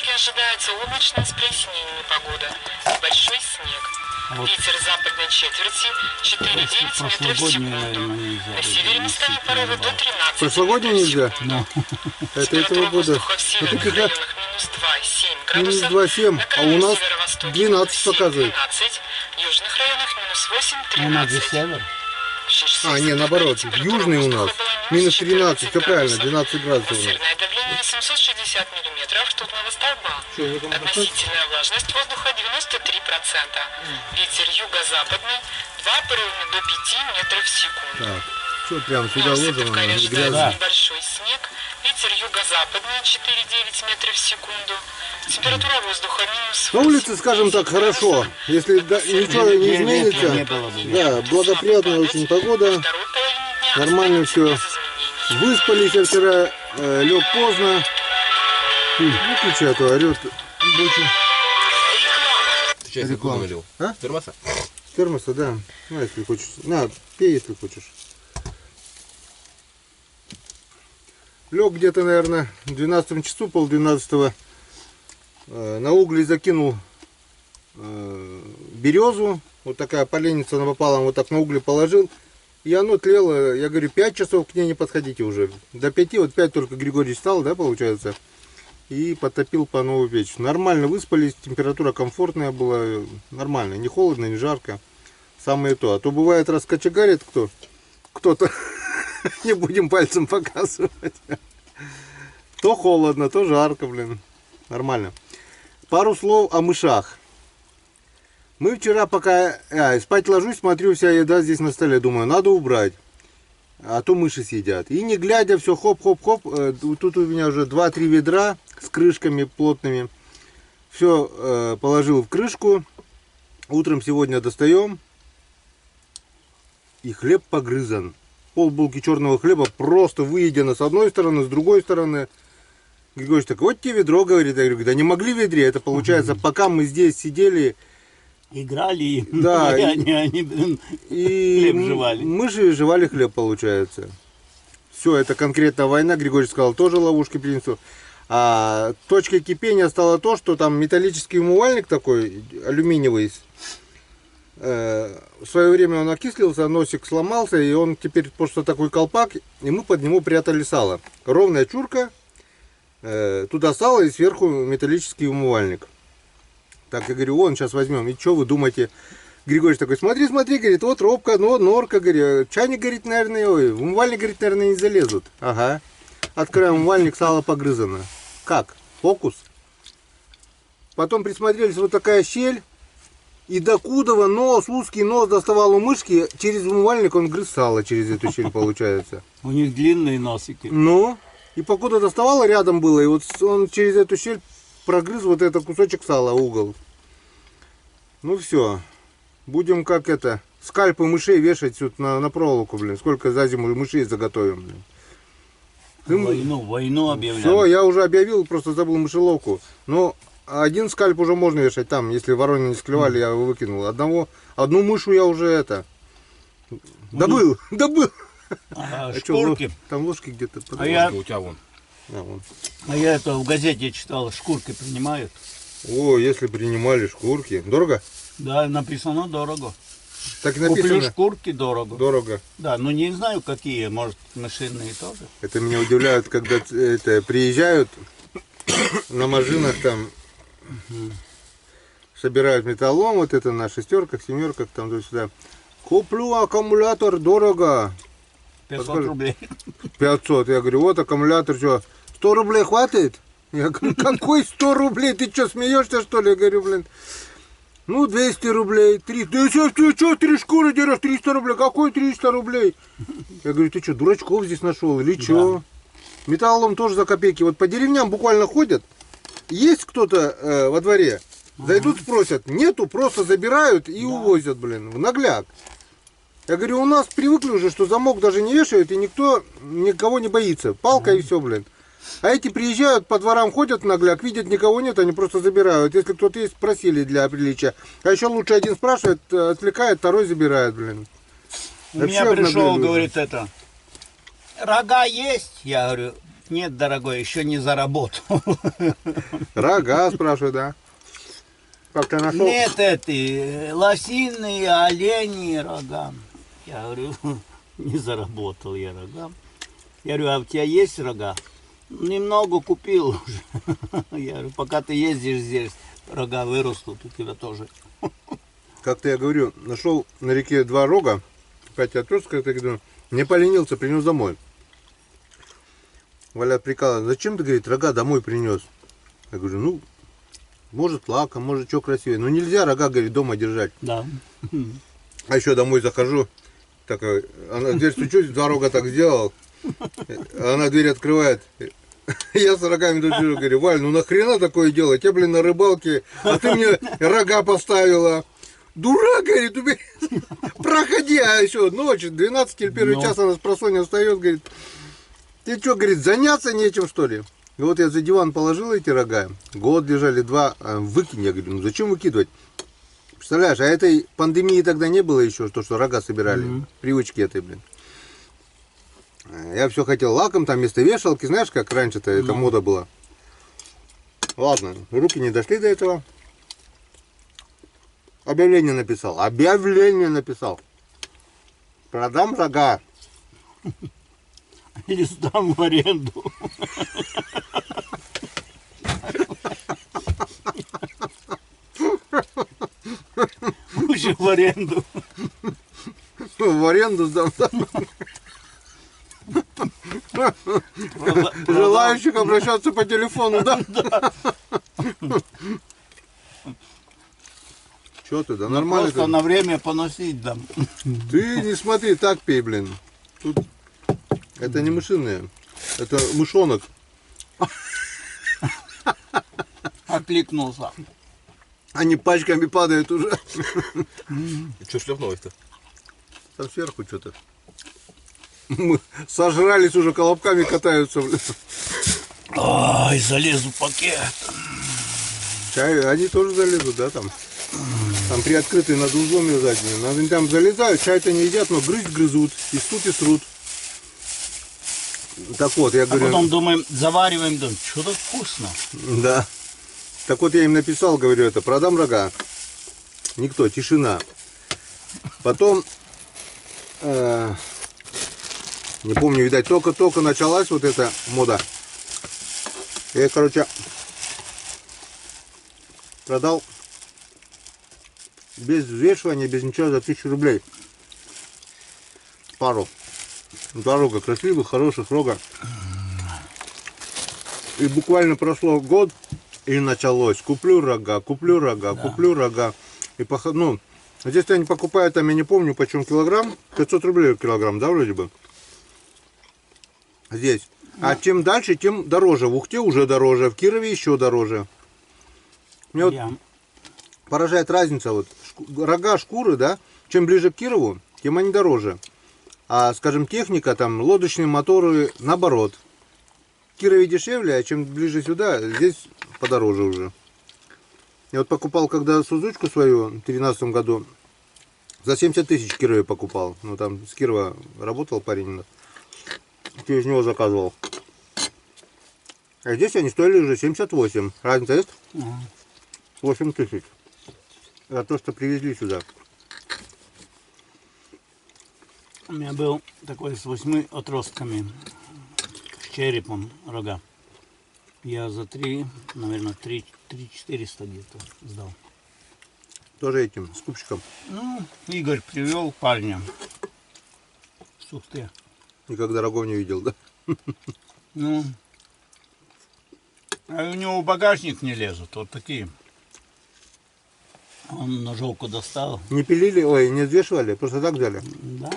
Ульяновске ожидается облачная с прояснениями погода. Небольшой снег. Вот. Ветер западной четверти 4,9 метров в секунду. На севере местами порывы до 13 Прошлогоднюю метров в нельзя? секунду. Это этого Температура года. воздуха в северных районах минус 2,7 Минус градусов. 2,7, На а у крайнем нас северо-востоке 12 показывает. 12, в южных районах минус 8, У нас же 13. север. А, не, наоборот, южный у нас. Минус 13, все правильно, 12 градусов у нас. Атмосферное давление 760 миллиметров ртутного столба. Что, вы там Относительная влажность воздуха 93%. Ветер юго-западный 2 порывами до 5 метров в секунду. Так, что прям сюда В ложим, Сыктывкаре не ожидается грязно. небольшой снег. Ветер юго-западный 4,9 метров в секунду. Температура воздуха минус 8. На улице, скажем так, хорошо. Если ничего не изменится, не было бы. да, благоприятная очень погода, Второй половине дня нормально остается все. без изменений. Выспались, я вчера лег поздно. Выключай, а то орет. Сейчас Реклама. налил. А? Термоса? С термоса, да. Ну, если хочешь. На, пей, если хочешь. Лег где-то, наверное, в 12 часу, пол-12. На угли закинул березу. Вот такая поленница напополам, вот так на угли положил. И оно тлело, я говорю, 5 часов к ней не подходите уже. До 5, вот 5 только Григорий встал, да, получается. И потопил по новую печь. Нормально выспались, температура комфортная была, нормально, не холодно, не жарко. Самое то. А то бывает раскочегарит кто-то, не будем пальцем показывать. То холодно, то жарко, блин. Нормально. Пару слов о мышах. Мы вчера пока спать ложусь, смотрю, вся еда здесь на столе, думаю, надо убрать. А то мыши съедят. И не глядя, все хоп-хоп-хоп. Тут у меня уже 2-3 ведра с крышками плотными. Все положил в крышку. Утром сегодня достаем. И хлеб погрызан. Полбулки черного хлеба просто выедено с одной стороны, с другой стороны. Григорий так, вот тебе ведро, говорит. Я говорю, да не могли в ведре. Это получается, пока мы здесь сидели... Играли, да, и они и хлеб жевали. Мыши жевали хлеб, получается. Все, это конкретно война. Григорий сказал, тоже ловушки принесу. А точкой кипения стало то, что там металлический умывальник такой, алюминиевый. В свое время он окислился, носик сломался, и он теперь просто такой колпак, и мы под него прятали сало. Ровная чурка, туда сало и сверху металлический умывальник. Так, я говорю, вон, сейчас возьмем. И что вы думаете? Григорий такой, смотри, смотри, говорит, вот робка, ну, норка, говорит, чайник, говорит, наверное, ой, в умывальник, говорит, наверное, не залезут. Ага. Открываем умывальник, сало погрызано. Как? Фокус? Потом присмотрелись, вот такая щель, и докудова нос, узкий нос доставал у мышки, через умывальник он грыз сало через эту щель, получается. У них длинные носики. Ну, и покуда доставало, рядом было, и вот он через эту щель прогрыз вот этот кусочек сала, угол. Ну все, будем как это, скальпы мышей вешать сюда на проволоку, блин. Сколько за зиму мышей заготовим, блин. Войну объявляем. Все, я уже объявил, просто забыл мышеловку. Но один скальп уже можно вешать там, если вороны не склевали, я его выкинул. Одну мышу я уже это, добыл. А, А чё, шкурки. там ложки где-то. А я, У тебя вон. Вон. это в газете читал, шкурки принимают. О, если принимали шкурки. Дорого? Да, написано дорого. Так и написано. Куплю шкурки дорого. Дорого. Да, но не знаю какие, может мышиные тоже. Это меня удивляет, когда это, приезжают на машинах там, собирают металлолом, вот это на шестерках, семерках, там туда-сюда. Куплю аккумулятор дорого. 500 Подскажи. рублей. 500. Я говорю, вот аккумулятор, что, 100 рублей хватит? Я говорю, какой 100 рублей? Ты что, смеешься, что ли? Я говорю, блин, ну, 200 рублей, 300. Ты что, 3 шкуры дерешь, 300 рублей? Какой 300 рублей? Я говорю, ты что, дурачков здесь нашел или что? Да. Металлолом тоже за копейки. Вот по деревням буквально ходят. Есть кто-то во дворе, зайдут, спросят. Нету, просто забирают и увозят, блин, в нагляк. Я говорю, у нас привыкли уже, что замок даже не вешают, и никто никого не боится. Палка и все, блин. А эти приезжают, по дворам ходят нагляк, видят, никого нет, они просто забирают. Если кто-то есть, просили для приличия. А еще лучше один спрашивает, отвлекает, второй забирает, блин. У меня пришел, говорит, это, рога есть? Я говорю, Нет, дорогой, еще не заработал. Рога, спрашиваю, да? Как ты нашел? Нет, эти лосиные, олени, рога. Я говорю, не заработал я рога. Я говорю, а у тебя есть рога? Немного купил уже. Я говорю, пока ты ездишь здесь, рога вырастут у тебя тоже. Как-то я говорю, нашел на реке 2 рога, 5 отростков, как-то говорю, не поленился, принес домой. Валя прикалывает, зачем ты, говорит, рога домой принес? Я говорю, ну, может лаком, может что красивее. Но нельзя рога, говорит, дома держать. Да. А еще домой захожу, так, она дверь стучусь, 2 рога так сделал, она дверь открывает. Я с рогами тут сижу, говорю, Валь, ну нахрена такое делать? Я, блин, на рыбалке, а ты мне рога поставила. Дурак, говорит, убери. Проходи, а еще ночь, 12 или 1 час она с просонья встает, говорит, ты что, говорит, заняться нечем, что ли? И вот я за диван положил эти рога, год лежали, 2, выкинь, я говорю, ну зачем выкидывать? Представляешь, а этой пандемии тогда не было еще, что рога собирали, привычки этой, блин. Я все хотел лаком, там вместо вешалки, знаешь, как раньше-то эта мода была. Ладно, руки не дошли до этого. Объявление написал. Продам рога. Или сдам в аренду. Лучше в аренду. В аренду сдам. Желающих обращаться по телефону, да? Че ты, да нормально. Просто на время поносить дам. Ты не смотри, так пей, блин. Тут это не мышиные, это мышонок. Окликнулся. Они пачками падают уже. Что шлепнулось-то? Там сверху что-то. Мы сожрались уже, колобками катаются. Блин. Ой, залезу в пакет. Чай, они тоже залезут, да, там? Там приоткрытые над узлом лежать. Они там залезают, чай-то не едят, но грызть грызут, и срут. Так вот, я А говорю... потом думаем, завариваем, думаем, что так вкусно. Да. Так вот я им написал, говорю, это, продам рога. Никто, тишина. Потом, не помню, видать, только-только началась вот эта мода. Я, короче, продал без взвешивания, без ничего за 1000 рублей. Пару. 2 рога красивых, хороших рога. И буквально прошло год, и началось. Куплю рога. И ну, здесь они покупают, там я не помню, почем килограмм. 500 рублей килограмм, да, вроде бы? Здесь. А чем дальше, тем дороже. В Ухте уже дороже, в Кирове еще дороже. Мне вот поражает разница. Вот, рога, шкуры, да, чем ближе к Кирову, тем они дороже. А, скажем, техника, там, лодочные моторы, наоборот. В Кирове дешевле, а чем ближе сюда, здесь подороже уже. Я вот покупал, когда Сузучку свою в 2013 году, за 70 тысяч в Кирове покупал. Ну, там с Кирова работал парень, через него заказывал. А здесь они стоили уже 78. Разница есть? 8 тысяч. За то, что привезли сюда. У меня был такой с 8 отростками, с черепом рога. Я за 3, наверное, 3-400 где-то сдал. Тоже этим скупщиком. Ну, Игорь привел парня с Ухты. Никогда рогов не видел, да? Ну, а у него в багажник не лезут, вот такие. Он ножовку достал. Не пилили, ой, не взвешивали, просто так взяли. Да.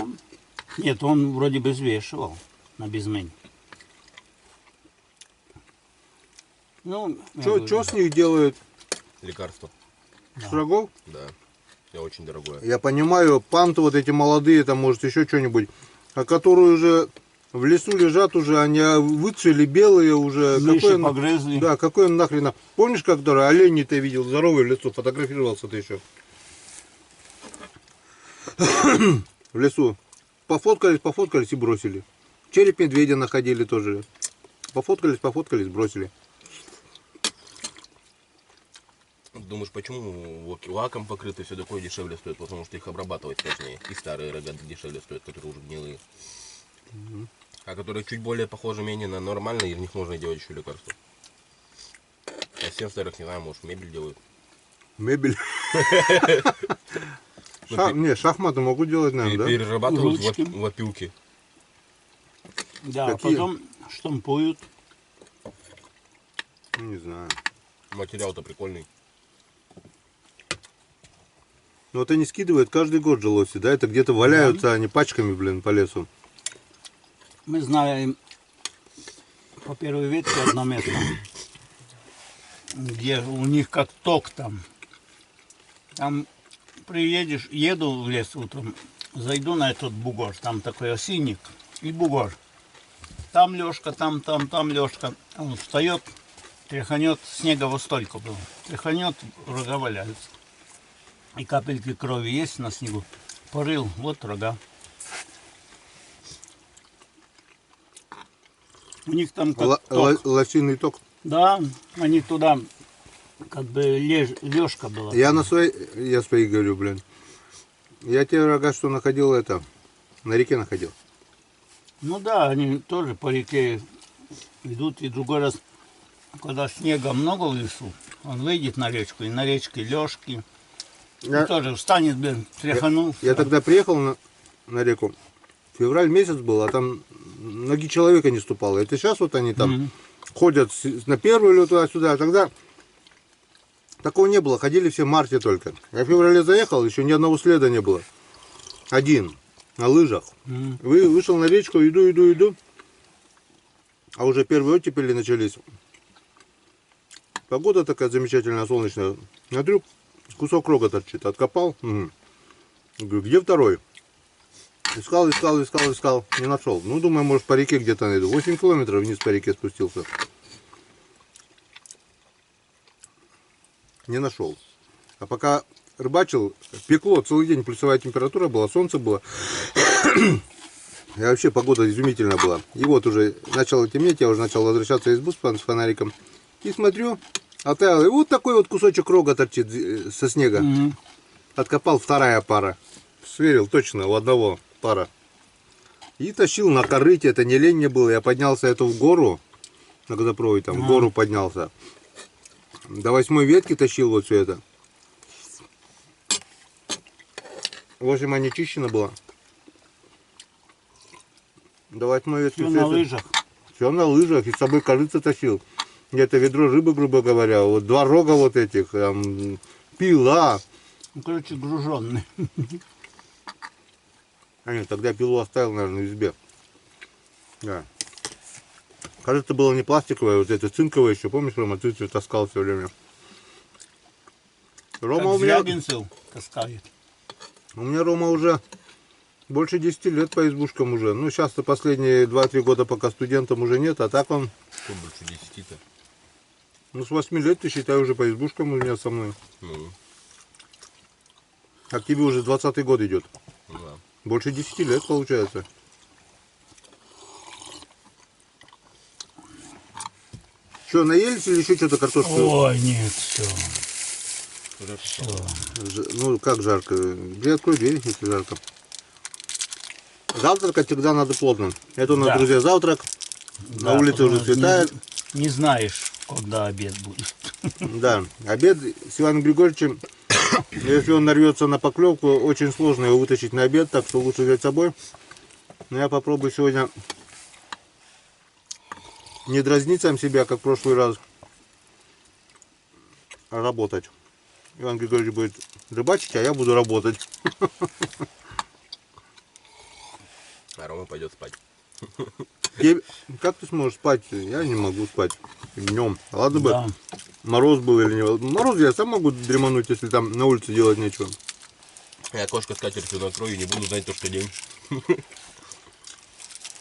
Нет, он вроде бы взвешивал на безмень. Ну, Что с них делают? Лекарство. С рогов? Да. И очень дорогое. Я понимаю, панты вот эти молодые, там может еще что-нибудь, а которые уже в лесу лежат уже, они выцвели, белые уже. Мыши погрызли. Да, какой он нахрен. Помнишь, который олень ты видел, здоровый в лесу, фотографировался ты еще? В лесу. Пофоткались и бросили. Череп медведя находили тоже. Пофоткались, бросили. Думаешь, почему лаком покрытые все такое дешевле стоит? Потому что их обрабатывать сложнее. И старые рога дешевле стоят, которые уже гнилые. А которые чуть более похожи менее на нормальные, из них можно делать еще лекарства. А всем старых, не знаю, может мебель делают. Мебель. Не, шахматы могу делать, наверное, да? Перерабатывают Ручки. в опилки. Да, Какие? потом штампуют. Ну, не знаю. Материал-то прикольный. Ну вот они скидывают каждый год же лоси, да? Это где-то валяются они пачками, блин, по лесу. Мы знаем по первой ветке одно место, где у них как ток там. Там еду в лес утром, зайду на этот бугор, там такой осинник и бугор. Там Лешка, там Лешка. Он встает, тряханет, снега вот столько было. Тряханет, рога валяются. И капельки крови есть на снегу. Порыл, вот рога. У них там как ток. Лосиный ток. Да, они туда, как бы лёжка была. Я свои говорю, блин. Я те рога, что находил, это, на реке находил. Ну да, они тоже по реке идут. И другой раз, когда снега много в лесу, он выйдет на речку, и на речке лёжки. И тоже встанет, блин, тряханул. Я тогда приехал на реку. Февраль месяц был, а там ноги человека не ступало. Это сейчас вот они там ходят на первую или туда-сюда. А тогда такого не было. Ходили все в марте только. Я в феврале заехал, еще ни одного следа не было. Один. На лыжах. Вышел на речку, иду. А уже первые оттепели начались. Погода такая замечательная, солнечная. Смотрю, кусок рога торчит. Откопал. Говорю, где второй? Искал. Не нашел. Ну, думаю, может, по реке где-то найду. 8 километров вниз по реке спустился. Не нашел. А пока рыбачил, пекло, целый день плюсовая температура была, солнце было. И вообще погода изумительная была. И вот уже начало темнеть, я уже начал возвращаться из избу с фонариком. И смотрю, оставил, и вот такой вот кусочек рога торчит со снега. Откопал, вторая пара. Сверил точно, у одного пара. И тащил на корыте, это не лень мне было. Я поднялся эту в гору, на газопроводе там, в гору поднялся. До 8-й ветки тащил вот все это. В общем, не чищено было. До 8-й ветки. Все на лыжах. Все на лыжах. И с собой корыто тащил. Где-то ведро рыбы, грубо говоря. Вот 2 рога вот этих. Пила. Ну, короче, груженный. А нет, тогда пилу оставил, наверное, в избе. Да. Кажется, было не пластиковое, вот это цинковое еще. Помнишь, Рома, ты таскал все время. Рома Как у меня... Звягинцев таскает. У меня Рома уже больше 10 лет по избушкам уже. Ну, сейчас-то последние 2-3 года пока студентом уже нет, а так он... Что больше 10-то? Ну, с 8 лет, ты считай, уже по избушкам у меня со мной. Ну, А к тебе уже 20-й год идет. ну да. Больше 10 лет получается. Что, наелись или еще что-то картошку? Ой, нет, все. Ну, как жарко? Где открой дверь, если жарко. Завтракать всегда надо плотно. Это у нас, Да. друзья, завтрак. Да, На улице потому уже что светает. Не знаешь, когда обед будет. Да, обед с Иваном Григорьевичем, если он нарвется на поклевку, очень сложно его вытащить на обед, так что лучше взять с собой. Но я попробую сегодня не дразнить сам себя, как в прошлый раз, а работать. Иван Григорьевич будет рыбачить, а я буду работать. А Рома пойдет спать. Как ты сможешь спать? Я не могу спать днем. Ладно бы Да. мороз был или не мороз, я сам могу дремануть, если там на улице делать нечего. Я окошко скатертью накрою и не буду знать то, что день.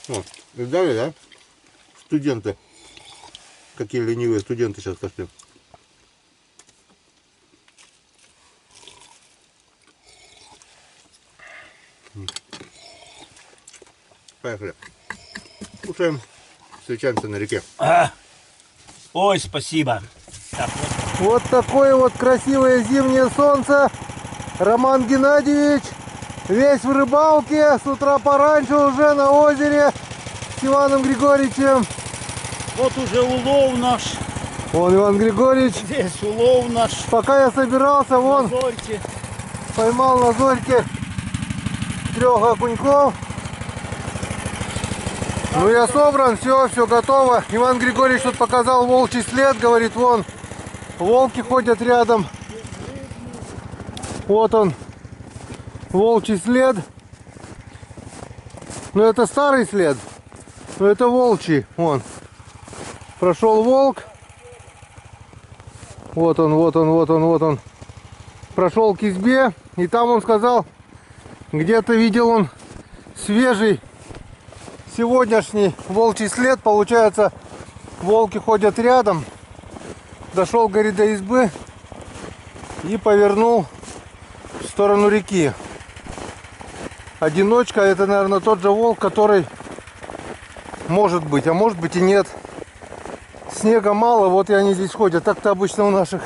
О, видали, да? Студенты. Какие ленивые студенты сейчас пошли. Поехали. Кушаем. Встречаемся на реке. Ой, спасибо. Так, Вот такое вот красивое зимнее солнце. Роман Геннадьевич весь в рыбалке. С утра пораньше уже на озере с Иваном Григорьевичем. вот уже улов наш. Вон Иван Григорьевич. Здесь улов наш. Пока я собирался, вон Зорьте. поймал на зорьке 3 окуньков. Ну я собран, все готово. Иван Григорьевич тут показал волчий след, говорит, вон волки ходят рядом. Вот он, волчий след. Но это старый след, но это волчий, вон. Прошел волк. Вот он, вот он, вот он, вот он. Прошел к избе, и там он сказал, где-то видел он свежий сегодняшний волчий след. Получается, волки ходят рядом. Дошел, говорит, до избы и повернул в сторону реки. Одиночка, это, наверное, тот же волк, который может быть, а может быть и нет. Снега мало, вот и они здесь ходят. Так-то обычно в наших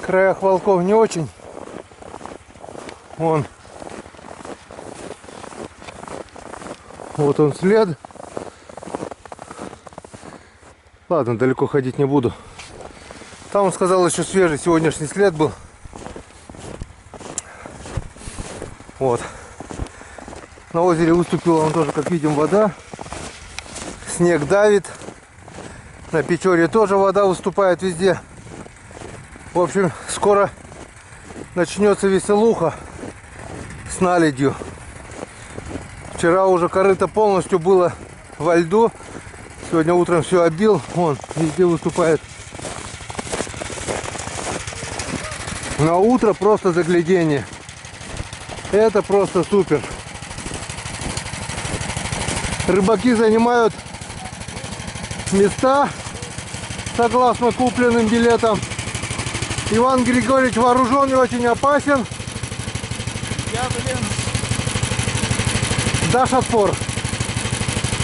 краях волков не очень. Вон. Вот он след. Ладно, далеко ходить не буду. Там он сказал, еще свежий сегодняшний след был. Вот. На озере выступила, он тоже, как видим, вода. Снег давит. На Печоре тоже вода выступает везде. В общем, скоро начнется веселуха с наледью. Вчера уже корыто полностью было во льду. Сегодня утром все оббил. Вон, везде выступает. На утро просто заглядение. Это просто супер. Рыбаки занимают места согласно купленным билетам. Иван Григорьевич вооружен и очень опасен. Я, блин, Дашь отпор.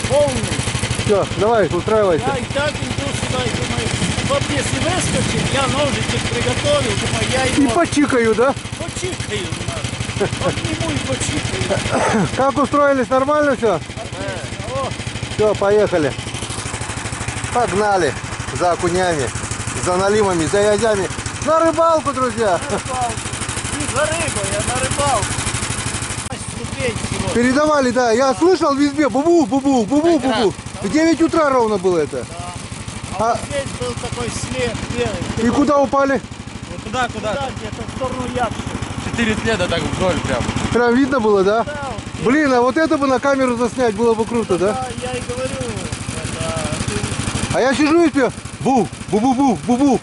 полный. Все, давай, устраивайся. Я и так иду сюда и думаю, вот если выскочит, я ножичек приготовил, думаю, я И его почикаю, да? почикаю. Обниму и почикаю. Как устроились? Нормально все? Все, поехали. Погнали за окунями, за налимами, за язями. На рыбалку, друзья. Не за рыбой, а на рыбалку. Ступень всего. Передавали, да. Я слышал в избе бубу, бубу, бубу, бубу. В 9 утра ровно было это. А вот здесь был такой след белый. И куда упали? Вот туда, где-то в сторону Якши. 4 следа так вдоль прям. Прям видно было, да? Да, вот, Блин, а вот это бы на камеру заснять было бы круто, да? да, я и говорю. А я сижу и пью. Бу, бу-бу-бу, бу-бу.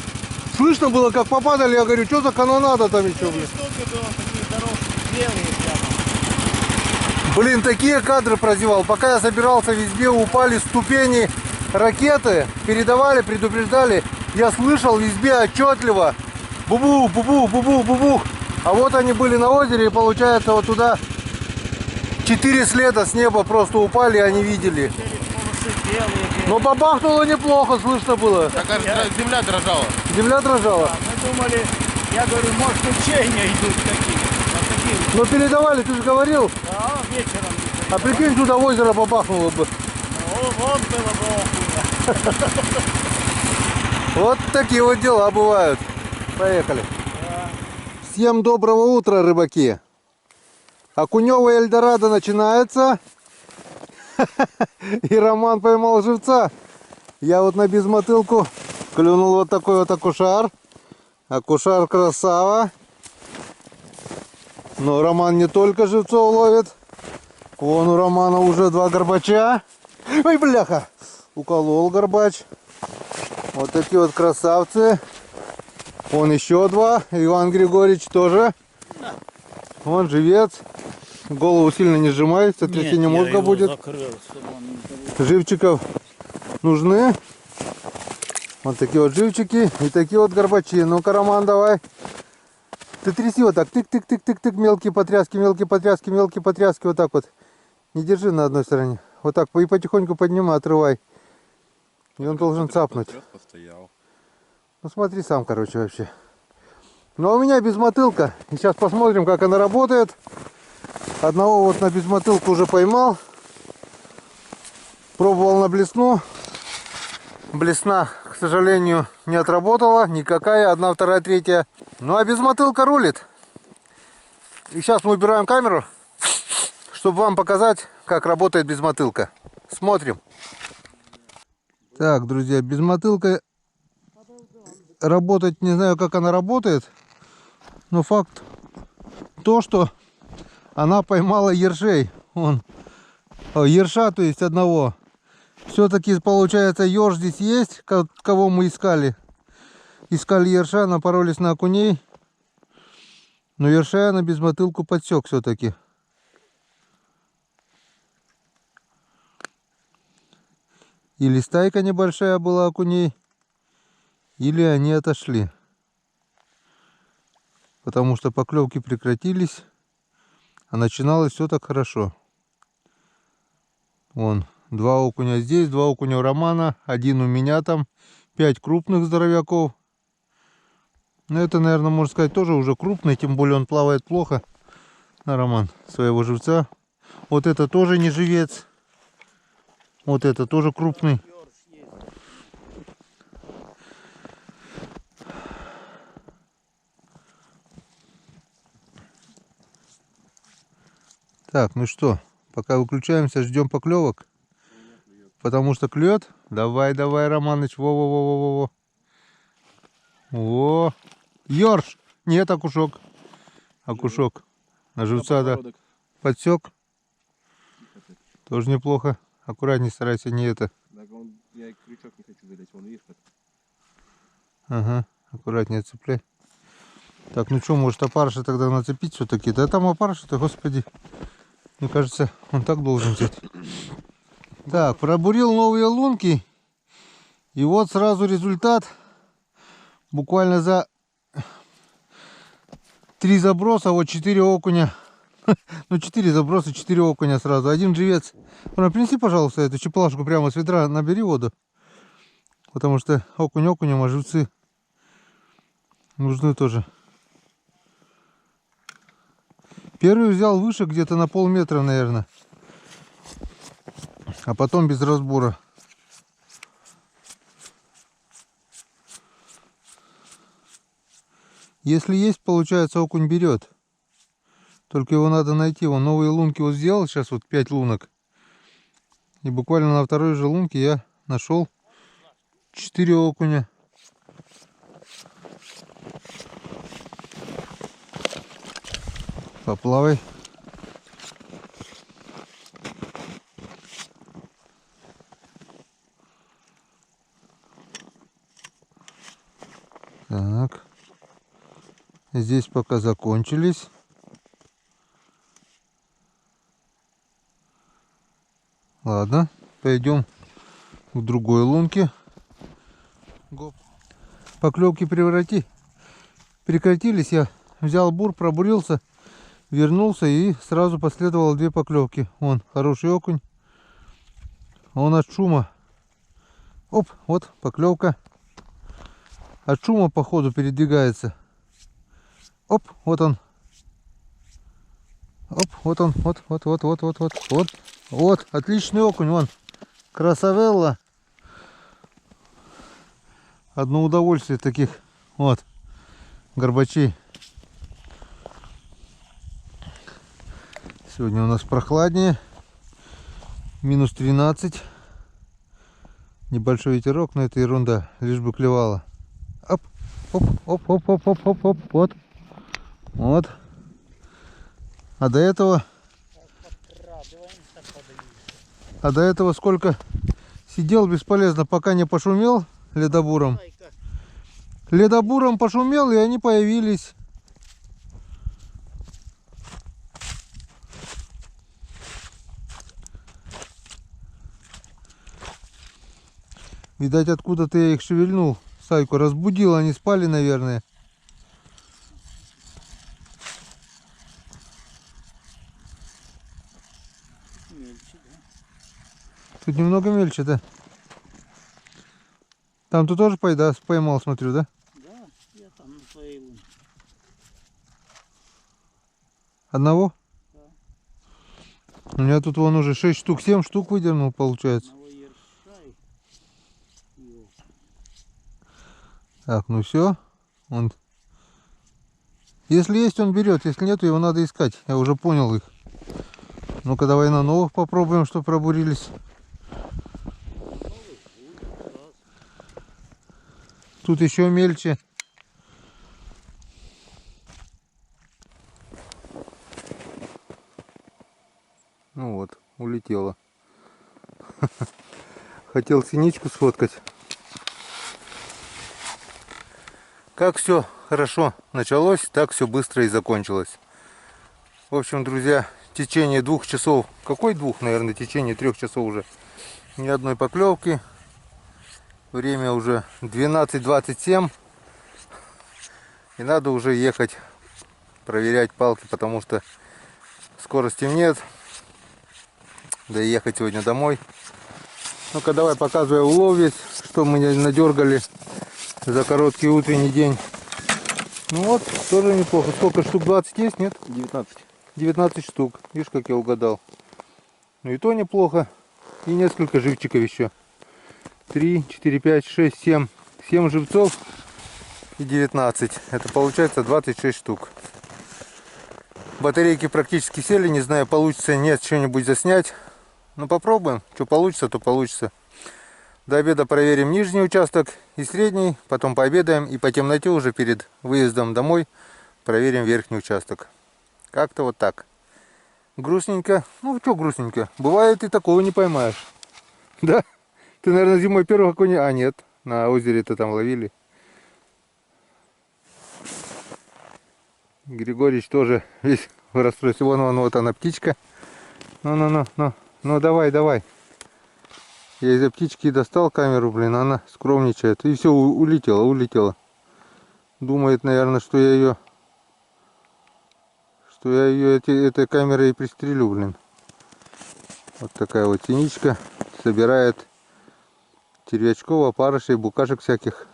Слышно было, как попадали. Я говорю, что за канонада там еще, блин? Штуки было, такие дорожки белые прямо. Блин, такие кадры прозевал. Пока я собирался в избе, упали ступени ракеты. Передавали, предупреждали. Я слышал в избе отчетливо. Бубу, бубу, бубу, бубу. А вот они были на озере, и получается вот туда 4 следа с неба просто упали, и они видели. Полосы белые. Но бабахнуло неплохо, слышно было. Такая земля дрожала. Земля дрожала. Мы думали, я говорю, может учения идут какие-то. А какие? Но передавали, ты же говорил. Да, вечером. А прикинь, туда в озеро бабахнуло бы. Вот было бы окунь. Вот такие вот дела бывают. Поехали. Всем доброго утра, рыбаки. Окунёвая Эльдорадо начинается. И Роман поймал живца. Я вот на безмотылку клюнул вот такой вот окушар. Окушар красава. Но Роман не только живцов ловит. Вон у Романа уже 2 горбача. Ой, бляха. Уколол горбач. Вот такие вот красавцы. Вон еще 2. Иван Григорьевич тоже. Вон живец. Голову сильно не сжимай, сотрясение мозга будет. Живчиков нужны. Вот такие вот живчики и такие вот горбачи. Ну-ка, Роман, давай. Ты тряси вот так. Тык-тык-тык-тык-тык. Мелкие потряски, мелкие потряски. Вот так вот. Не держи на одной стороне. Вот так и потихоньку поднимай, отрывай. И он должен цапнуть. Постоял. Ну смотри сам, короче, вообще. Но у меня безмотылка. И сейчас посмотрим, как она работает. Одного вот на безмотылку уже поймал. Пробовал на блесну. Блесна, к сожалению, не отработала. Никакая. 1, 2, 3. Ну а безмотылка рулит. И сейчас мы убираем камеру, чтобы вам показать, как работает безмотылка. Смотрим. Так, друзья, безмотылка работать, не знаю, как она работает. Но факт то, что она поймала ершей. Ерша, то есть одного. Все-таки получается еж здесь есть, кого мы искали. Искали ерша, напоролись на окуней. Но ерша на безмотылку подсек все-таки. Или стайка небольшая была окуней, или они отошли. Потому что поклевки прекратились, а начиналось все так хорошо. Вон, 2 окуня здесь, 2 окуня у Романа, 1 у меня там, 5 крупных здоровяков. Но это, наверное, можно сказать, тоже уже крупный, тем более он плавает плохо. На Роман своего живца. Вот это тоже не живец. Вот это тоже крупный. Так, ну что, пока выключаемся, ждем поклевок. Потому что клюет. Давай, давай, Романыч. Во-во-во-во-во. О, ёрш. Нет, окушок. Окушок. На живца, да. Подсек. Тоже неплохо. Аккуратней старайся, не это. Я крючок не хочу выдать, вон видишь как. Ага, аккуратнее цепляй. Так, ну что, может опарыша тогда нацепить все-таки? Да там опарыша-то, господи. Мне кажется, он так должен взять. Так, пробурил новые лунки. И вот сразу результат. Буквально за 3 заброса, вот 4 окуня. Ну 4 заброса, 4 окуня сразу. 1 живец. Принеси, пожалуйста, эту чеплашку прямо с ведра, набери воду. Потому что окунь окунем, а живцы нужны тоже. Первый взял выше, где-то на полметра, наверное. А потом без разбора. Если есть, получается, окунь берет. Только его надо найти. Вон новые лунки вот сделал. Сейчас вот 5 лунок. И буквально на второй же лунке я нашел 4 окуня. Поплавай. Так. Здесь пока закончились. Ладно, пойдем к другой лунке. Поклевки прекратились. Я взял бур, пробурился, вернулся и сразу последовало 2 поклевки. Вон, хороший окунь. Он от шума. Оп, вот поклевка. От шума походу передвигается. Оп, вот он. Оп, вот он, вот, отличный окунь, вон, красавелла. Одно удовольствие таких, вот, горбачей. Сегодня у нас прохладнее, минус 13. Небольшой ветерок, но это ерунда, лишь бы клевало. Оп, оп, оп, оп, оп, оп, оп, вот, вот. А до этого сколько сидел бесполезно, пока не пошумел ледобуром. Ледобуром пошумел, и они появились. Видать, откуда-то я их шевельнул. Сайку разбудил, они спали, наверное. Тут немного мельче, да. Там ты тоже поймал, смотрю, да? Да, я там на своей лунке. Одного? Да. У меня тут вон уже 6 штук, 7 штук выдернул, получается. Одного ерша и Так, ну все. Он... Если есть, он берет. Если нет, его надо искать. Я уже понял их. Ну-ка, давай на новых попробуем, что пробурились. Тут еще мельче. Ну вот, улетела. Хотел синичку сфоткать. Как все хорошо началось, так все быстро и закончилось. В общем, друзья, в течение 2 часов, какой 2, наверное, в течение 3 часов уже ни одной поклевки. Время уже 12:27. И надо уже ехать проверять палки, потому что скоро стемнеет. Да и ехать сегодня домой. Ну-ка, давай показывай улов весь, что мы надергали за короткий утренний день. Ну вот, тоже неплохо. Сколько штук? 20 есть, нет? 19. 19 штук. Видишь, как я угадал. Ну и то неплохо. И несколько живчиков еще. 3, 4, 5, 6, 7. 7 живцов и 19. Это получается 26 штук. Батарейки практически сели. Не знаю, получится нет что-нибудь заснять. Ну попробуем. Что получится, то получится. До обеда проверим нижний участок и средний. Потом пообедаем. И по темноте уже перед выездом домой проверим верхний участок. Как-то вот так. Грустненько. Ну что грустненько. Бывает и такого не поймаешь. Да? Ты, наверное, зимой первого какой-нибудь... А, нет. На озере-то там ловили. Григорьевич тоже весь в расстройстве. Вон, вот она птичка. Ну, давай. Я из-за птички достал камеру, блин, она скромничает. И все, улетела. Думает, наверное, что я ее этой камерой и пристрелю, блин. Вот такая вот синичка. Собирает червячков, опарышей, букашек всяких.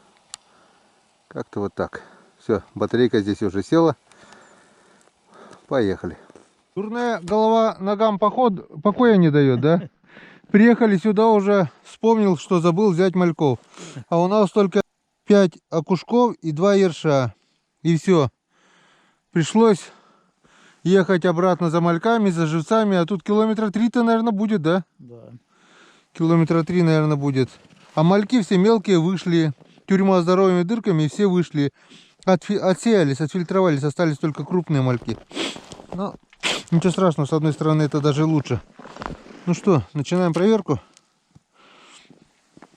Как-то вот так. Все, батарейка здесь уже села. Поехали. Дурная голова ногам покоя не дает, да? Приехали сюда уже, вспомнил, что забыл взять мальков. А у нас только 5 окушков и 2 ерша. И все. Пришлось ехать обратно за мальками, за живцами. А тут километра 3-то, наверное, будет, да? Да. Километра 3, наверное, будет. А мальки все мелкие вышли. Тюрьма с здоровыми дырками, все вышли. Отсеялись, отфильтровались. Остались только крупные мальки. Но ничего страшного, с одной стороны, это даже лучше. Ну что, начинаем проверку.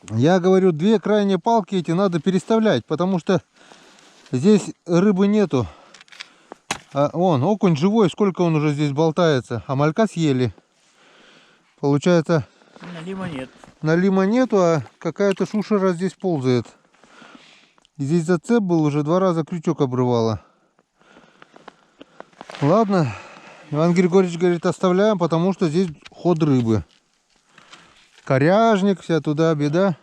Я говорю, 2 крайние палки эти надо переставлять, потому что здесь рыбы нету. А вон, окунь живой, сколько он уже здесь болтается. А малька съели. Получается, Налима нет. налима нету, а какая-то шушера здесь ползает. И здесь зацеп был, уже 2 раза крючок обрывала. Ладно. Иван Григорьевич говорит, оставляем, потому что здесь ход рыбы. Коряжник, вся туда беда.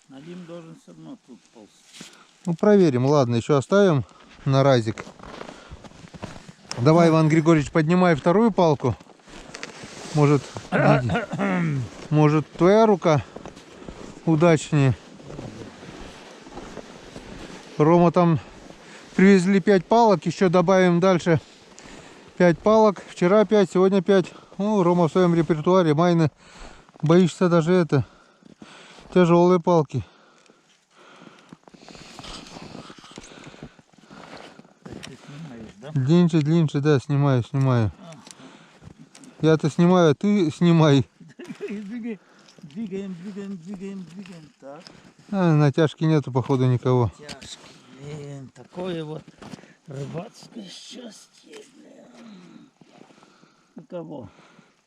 Налим должен все равно тут ползти. Ну, проверим. Ладно, еще оставим на разик. Давай, Иван Григорьевич, поднимай вторую палку. Может твоя рука удачнее. Рома там привезли 5 палок, еще добавим дальше 5 палок. Вчера 5, сегодня 5. Ну, Рома в своем репертуаре. Майны, боишься даже это. Тяжелые палки. Ты снимаешь, да? Длиннее, да, снимаю. Я-то снимаю, а ты снимай. Двигаем. Так, А, натяжки нету, походу, никого. тяжкий. Блин, такое вот рыбацкое счастье, блин. Никого.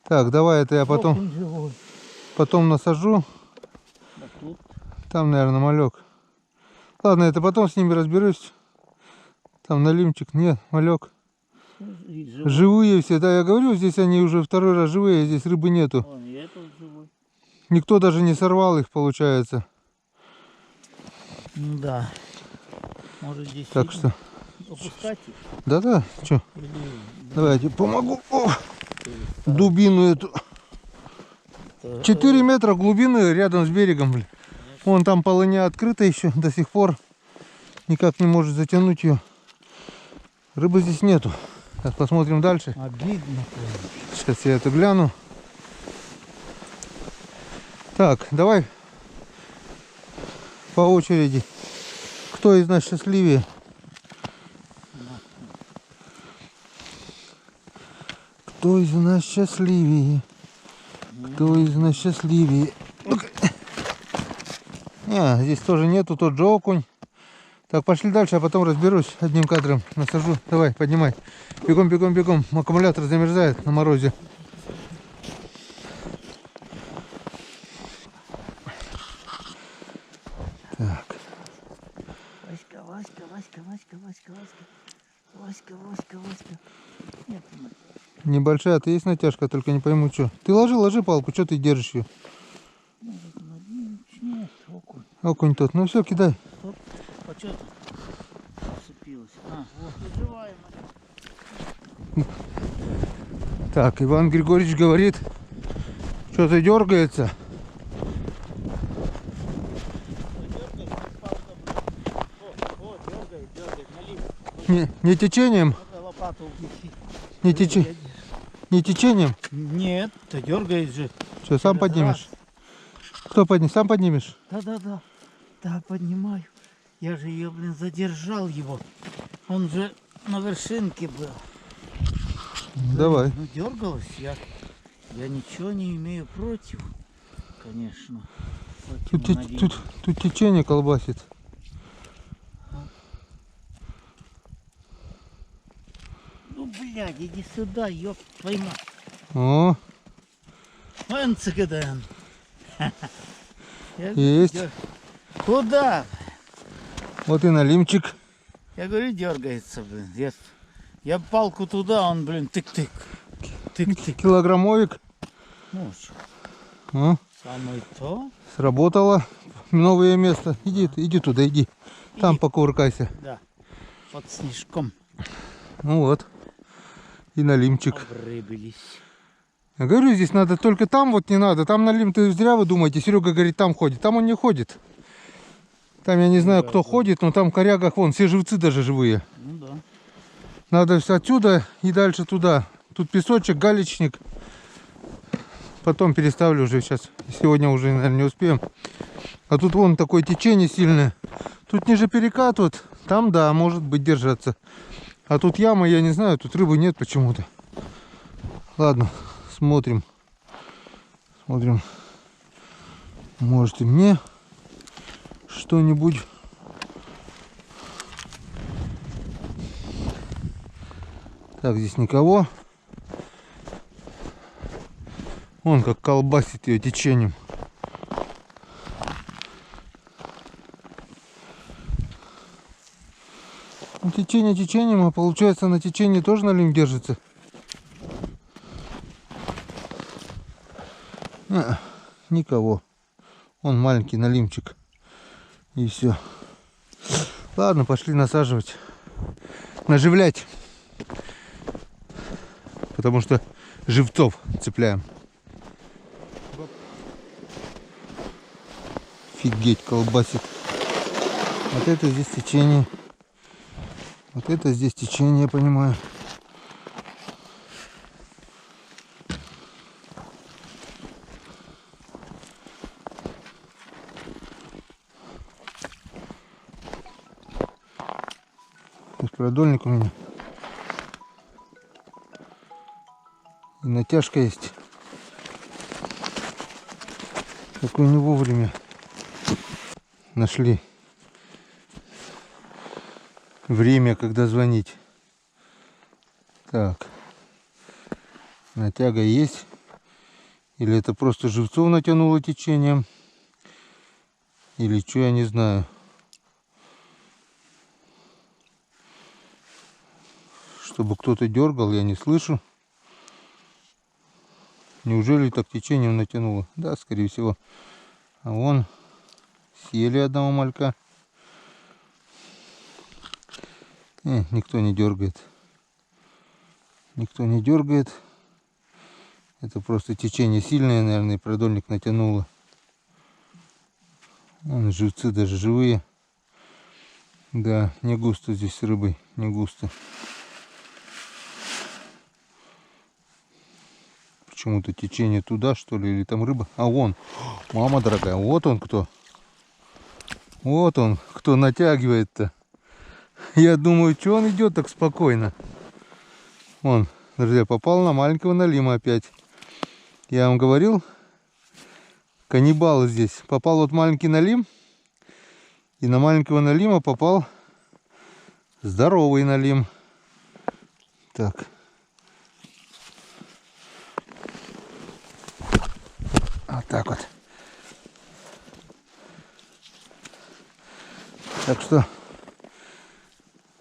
Так, давай это я Окунь живой. потом насажу. А тут Там, наверное, малек. Ладно, это потом с ними разберусь. Там налимчик. Нет, малек. и живой. Живые все, да, я говорю, здесь они уже 2-й раз живые, здесь рыбы нету. Вон, и этот живой. Никто даже не сорвал их, получается. Ну да. Может здесь Так что, опускать их? да-да, что? Или... Давайте помогу. О, дубину эту. 4 метра глубины рядом с берегом, блин. Вон там полыня открыта еще до сих пор. Никак не может затянуть ее. Рыбы здесь нету. Сейчас посмотрим дальше. Обидно. Сейчас я это гляну. Так, давай по очереди. Кто из нас счастливее? Кто из нас счастливее? Кто из нас счастливее? Здесь тоже нету, тот же окунь. Так, пошли дальше, а потом разберусь одним кадром. Насажу. Давай, поднимай. Бегом, бегом, бегом. Аккумулятор замерзает на морозе. Так. Васька, Васька, Васька, Васька, Васька, Васька. Васька, Васька, Васька. Нет, Небольшая, ты есть натяжка, только не пойму, что. Ты ложи палку, что ты держишь ее? нет, окунь. Окунь тот. Ну все, кидай. А что там? Зацепилась. Вот, живая. Так, Иван Григорьевич говорит, что-то дергается. Не течением? Не течением? Нет, ты дергает же. Что, сам поднимешь? Кто поднимет? Сам поднимешь? Да. Да, поднимаю. Я же ее, блин, задержал его. Он же на вершинке был. Давай. Ну, дергалась я. Я ничего не имею против, конечно. Тут течение колбасит. Ну, блядь, иди сюда, ёб твою мать. О, Энцигеден. есть. Куда? Вот и налимчик. Я говорю, дергается, блин. Я палку туда, он, блин, тык-тык. Тык-тык. Килограммовик. Ну, что, О, самое то. сработало. Новое место. Иди туда, иди. Там покувыркайся. Да, под снежком Ну вот. И налимчик. обрыбились. Я говорю, здесь надо только там вот не надо. Там налим, ты зря вы думаете. Серега говорит, там ходит. Там он не ходит. Там я не знаю, кто ходит, но там в корягах вон, все живцы даже живые. Ну да. Надо отсюда и дальше туда. Тут песочек, галечник. Потом переставлю уже сейчас. Сегодня уже, наверное, не успеем. А тут вон такое течение сильное. Тут ниже перекат вот. Там, да, может быть держаться. А тут яма, я не знаю, тут рыбы нет почему-то. Ладно, смотрим. Смотрим. Может и мне что-нибудь. Так, здесь никого. Вон как колбасит ее течением. Ну, течение течением, а получается на течении тоже налим держится. Никого. Он маленький налимчик. И все. Ладно, пошли насаживать. Наживлять. Потому что живцов цепляем. Офигеть, колбасит. Вот это здесь течение. Вот это здесь течение, я понимаю. Продольник у меня. И натяжка есть. Какой не вовремя нашли время, когда звонить. Так. Натяга есть. Или это просто живцов натянуло течением. Или что, я не знаю. Чтобы кто-то дергал, я не слышу. Неужели так течением натянуло? Да, скорее всего. А вон съели одного малька. Никто не дергает. Никто не дергает. Это просто течение сильное, наверное, и продольник натянуло. Вон живцы даже живые. Да, не густо здесь с рыбой, не густо. Почему-то течение туда, что ли, или там рыба. А вон, мама дорогая, вот он кто. Вот он, кто натягивает-то. Я думаю, что он идет так спокойно. Вон, друзья, попал на маленького налима опять. Я вам говорил, каннибалы здесь. Попал вот маленький налим. И на маленького налима попал здоровый налим. Так. Вот так вот. Так что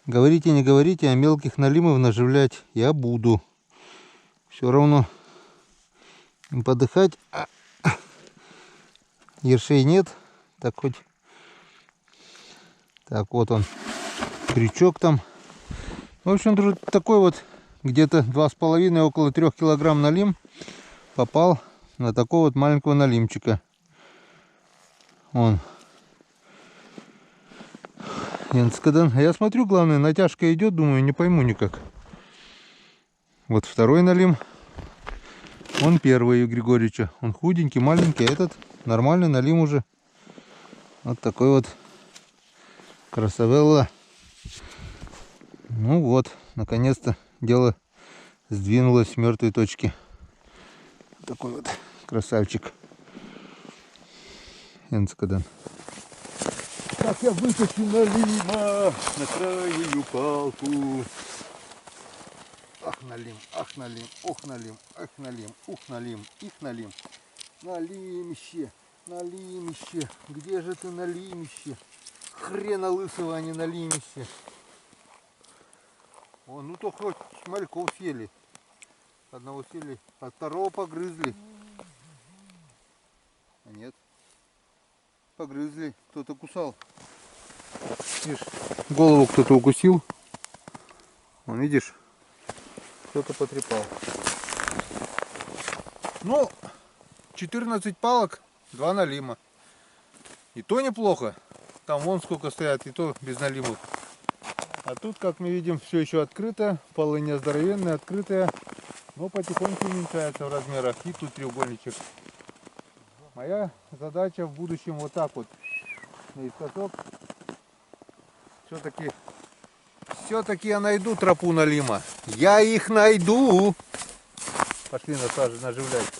говорите, не говорите, а мелких налимов наживлять я буду. Все равно им подыхать. Ершей нет. Так хоть. Так, вот он. Крючок там. В общем, такой вот где-то 2,5, около 3 килограмм налим попал на такого вот маленького налимчика. Он. Янскадан. Я смотрю, главное, натяжка идет, думаю, не пойму никак. Вот второй налим. Он первый у Григорьевича. Он худенький, маленький, а этот нормальный налим уже. Вот такой вот красавелла. Ну вот, наконец-то дело сдвинулось с мертвой точки. Такой вот красавчик. Янскадан. Так, я вытащу налима на крайнюю палку. Ах, налим, ах, налим, ох, налим, ах, налим, ух, налим, их налим. Налимище, налимище, где же ты, налимище? Хрена лысого, а не налимище. О, ну то хоть мальков съели. Одного съели, а второго погрызли. А нет. Погрызли, кто-то кусал. Видишь, голову кто-то укусил. Вон, видишь, кто-то потрепал. Ну, 14 палок, 2 налима. И то неплохо. Там вон сколько стоят, и то без налимов. А тут, как мы видим, все еще открыто. Полыня здоровенная, открытая. Но потихоньку уменьшается в размерах. И тут треугольничек. Моя задача в будущем вот так вот наискосок. Все-таки я найду тропу налима. Я их найду. Пошли наживлять.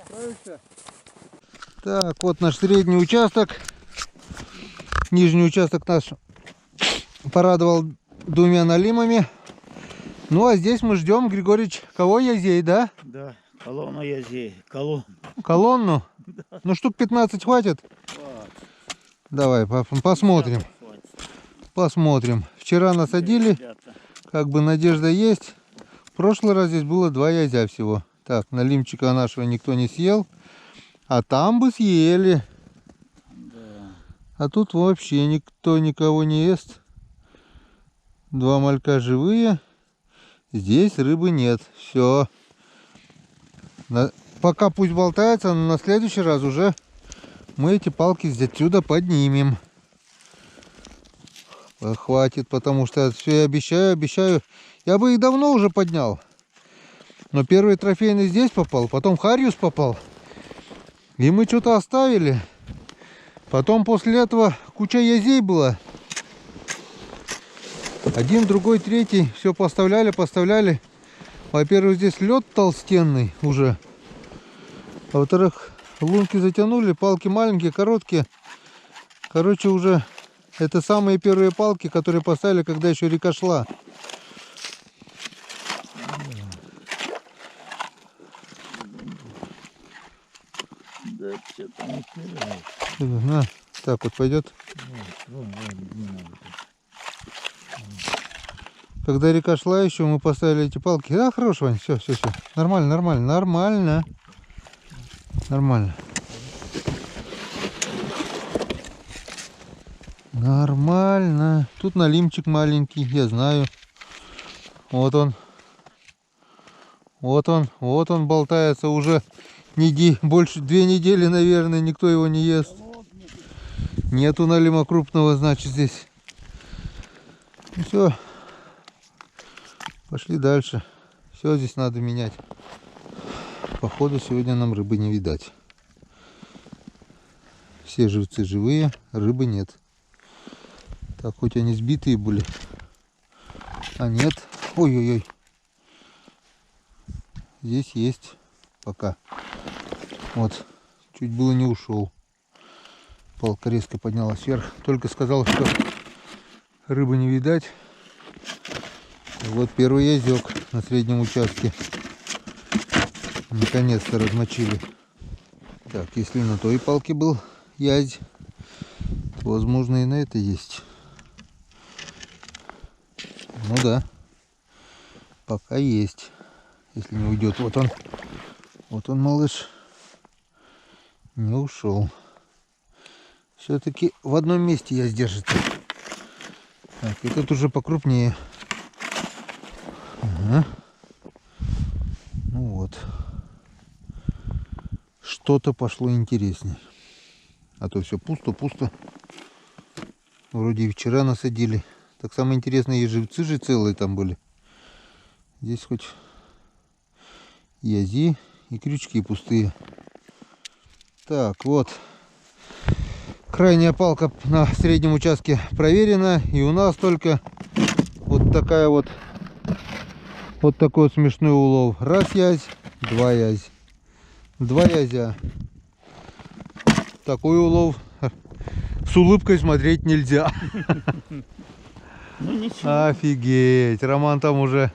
Справишься? Так, вот наш средний участок. Нижний участок наш порадовал 2 налимами. Ну а здесь мы ждем, Григорьевич, кого язей, да? Да, колонну язей. Колонну. Колонну? Да. Ну штук 15 хватит? Хватит. Давай посмотрим. Посмотрим. Вчера насадили, Ребята. как бы надежда есть. В прошлый раз здесь было 2 язя всего. Так, налимчика нашего никто не съел. А там бы съели. Да. А тут вообще никто никого не ест. 2 малька живые. Здесь рыбы нет. Все. Пока пусть болтается, но на следующий раз уже мы эти палки отсюда поднимем. Хватит, потому что все я обещаю. Я бы их давно уже поднял. Но первый трофейный здесь попал, потом Хариус попал. И мы что-то оставили. Потом после этого куча язей была. Один, другой, третий. Все поставляли. Во-первых, здесь лед толстенный уже. А во-вторых, лунки затянули, палки маленькие, короткие. Короче, уже это самые первые палки, которые поставили, когда еще река шла. Да, что-то не хватает. На, так вот пойдет. Когда река шла еще, мы поставили эти палки. Да, хорош, Вань, все. Нормально. Нормально. Тут налимчик маленький, я знаю. Вот он. Вот он болтается уже больше 2 недели, наверное, никто его не ест. Нету налима крупного, значит, здесь. Ну все. Пошли дальше. Все здесь надо менять. Походу сегодня нам рыбы не видать. Все живцы живые, рыбы нет. Так, хоть они сбитые были. А нет. Ой-ой-ой. Здесь есть пока. Вот. Чуть было не ушел. Палка резко поднялась вверх. Только сказал, что рыбы не видать. И вот первый язёк на среднем участке. Наконец-то размочили. Так, если на той палке был язь, то, возможно, и на этой есть. Ну да. Пока есть. Если не уйдет. Вот он. Вот он, малыш. Не ушел. Все-таки в одном месте язь держится. Так, этот уже покрупнее. Ага. Ну вот. Что-то пошло интересней. А то все пусто-пусто. Вроде и вчера насадили. Так самое интересное, и живцы же целые там были. Здесь хоть язи и крючки пустые. Так, вот. Крайняя палка на среднем участке проверена. И у нас только вот такая вот. Вот такой вот смешной улов. Раз язь, два язь. Два язя. Такой улов с улыбкой смотреть нельзя. Ну ничего. Офигеть. Роман там уже.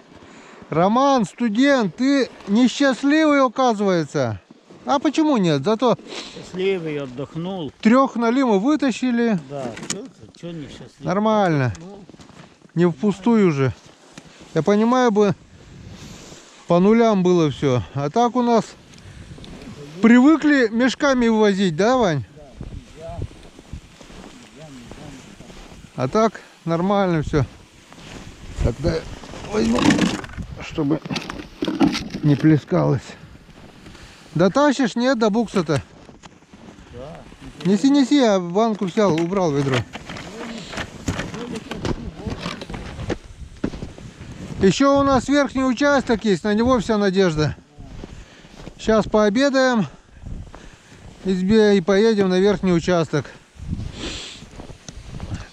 Роман, студент, ты несчастливый, оказывается. А почему нет? Зато Счастливый, отдохнул. 3 налимов вытащили. Да, что не счастливый? Нормально. Отдохнул. Не впустую же. Я понимаю бы, по нулям было все. А так у нас привыкли мешками вывозить, да, Вань? А так нормально все. Тогда возьму, чтобы не плескалось. Дотащишь? Нет, до букса-то. Неси, неси, я банку взял, убрал ведро. Еще у нас верхний участок есть, на него вся надежда. Сейчас пообедаем и поедем на верхний участок.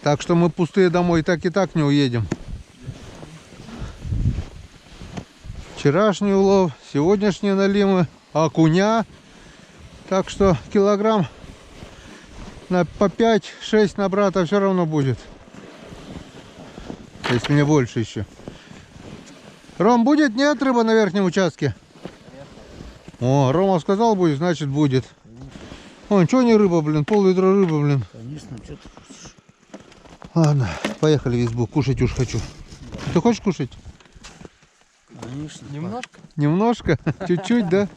Так что мы пустые домой и так не уедем. Вчерашний улов, сегодняшние налимы, окуня. Так что килограмм по 5-6 на брата все равно будет. Если не больше еще. Ром, будет? Нет рыба на верхнем участке? О, Рома сказал будет, значит будет. О, что не рыба, блин, пол-ведра рыбы, блин. Конечно, что ты хочешь? Ладно, поехали в избу, кушать уж хочу. Ты хочешь кушать? Конечно. Немножко? Чуть-чуть, да?